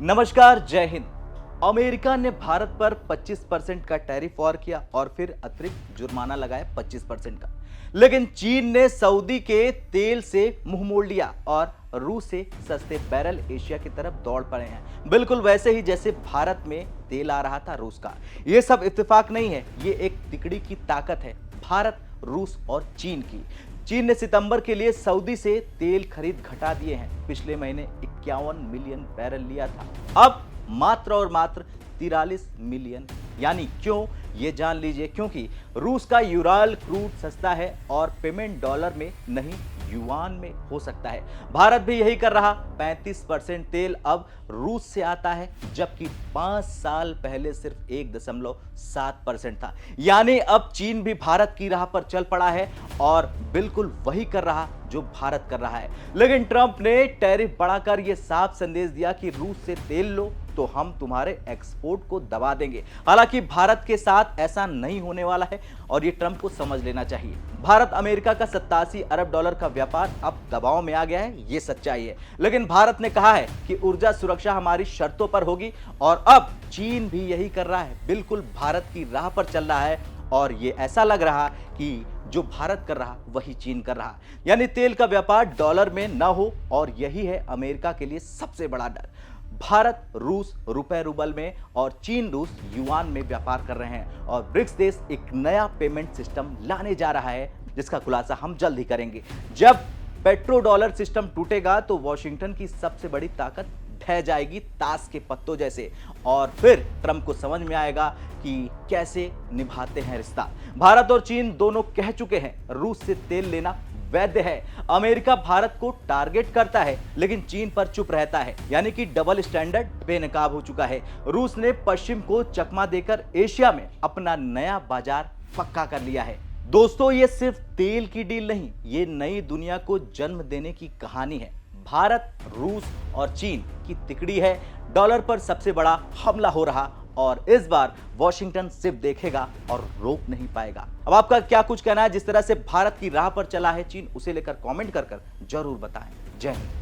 नमस्कार, जय हिंद। अमेरिका ने भारत पर 25% का टैरिफ वार किया और फिर अतिरिक्त जुर्माना लगाया 25% का। लेकिन चीन ने सऊदी के तेल से मुंह मोड़ लिया और रूस से सस्ते बैरल एशिया की तरफ दौड़ पड़े हैं, बिल्कुल वैसे ही जैसे भारत में तेल आ रहा था रूस का। यह सब इत्तेफाक नहीं है, ये एक तिकड़ी की ताकत है, भारत, रूस और चीन की। चीन ने सितंबर के लिए सऊदी से तेल खरीद घटा दिए हैं। पिछले महीने 51 मिलियन बैरल लिया था, अब मात्र और मात्र 43 मिलियन। यानी क्यों, ये जान लीजिए। क्योंकि रूस का यूराल क्रूड सस्ता है और पेमेंट डॉलर में नहीं युआन में हो सकता है। भारत भी यही कर रहा। 35% तेल अब रूस से आता है, जबकि 5 साल पहले सिर्फ 1.7% था। यानी अब चीन भी भारत की राह पर चल पड़ा है और बिल्कुल वही कर रहा जो भारत कर रहा है। लेकिन ट्रंप ने टैरिफ बढ़ाकर यह साफ संदेश दिया कि रूस से तेल लो तो हम तुम्हारे एक्सपोर्ट को दबा देंगे। हालांकि भारत के साथ ऐसा नहीं होने वाला है और ये ट्रंप को समझ लेना चाहिए। भारत अमेरिका का 87 अरब डॉलर का व्यापार अब दबाव में आ गया है, ये सच्चाई है। लेकिन भारत ने कहा है कि ऊर्जा सुरक्षा हमारी शर्तों पर होगी और अब चीन भी यही कर रहा है, बिल्कुल भारत की राह पर चल रहा है। और ये ऐसा लग रहा कि जो भारत कर रहा वही चीन कर रहा, यानी तेल का व्यापार डॉलर में न हो। और यही है अमेरिका के लिए सबसे बड़ा डर। भारत रूस रुपए रूबल में और चीन रूस युआन में व्यापार कर रहे हैं और ब्रिक्स देश एक नया पेमेंट सिस्टम लाने जा रहा है, जिसका खुलासा हम जल्द ही करेंगे। जब पेट्रो डॉलर सिस्टम टूटेगा तो वॉशिंगटन की सबसे बड़ी ताकत ढह जाएगी ताश के पत्तों जैसे, और फिर ट्रंप को समझ में आएगा कि कैसे निभाते हैं रिश्ता। भारत और चीन दोनों कह चुके हैं रूस से तेल लेना वैध है। अमेरिका भारत को टारगेट करता है लेकिन चीन पर चुप रहता है, यानी कि डबल स्टैंडर्ड बेनकाब हो चुका है। रूस ने पश्चिम को चकमा देकर एशिया में अपना नया बाजार पक्का कर लिया है। दोस्तों, ये सिर्फ तेल की डील नहीं, ये नई दुनिया को जन्म देने की कहानी है। भारत, रूस और चीन की तिकड़ी है। डॉलर पर सबसे बड़ा हमला हो रहा और इस बार वॉशिंगटन सिर्फ देखेगा और रोक नहीं पाएगा। अब आपका क्या कुछ कहना है? जिस तरह से भारत की राह पर चला है चीन, उसे लेकर कमेंट कर जरूर बताएं। जय हिंद।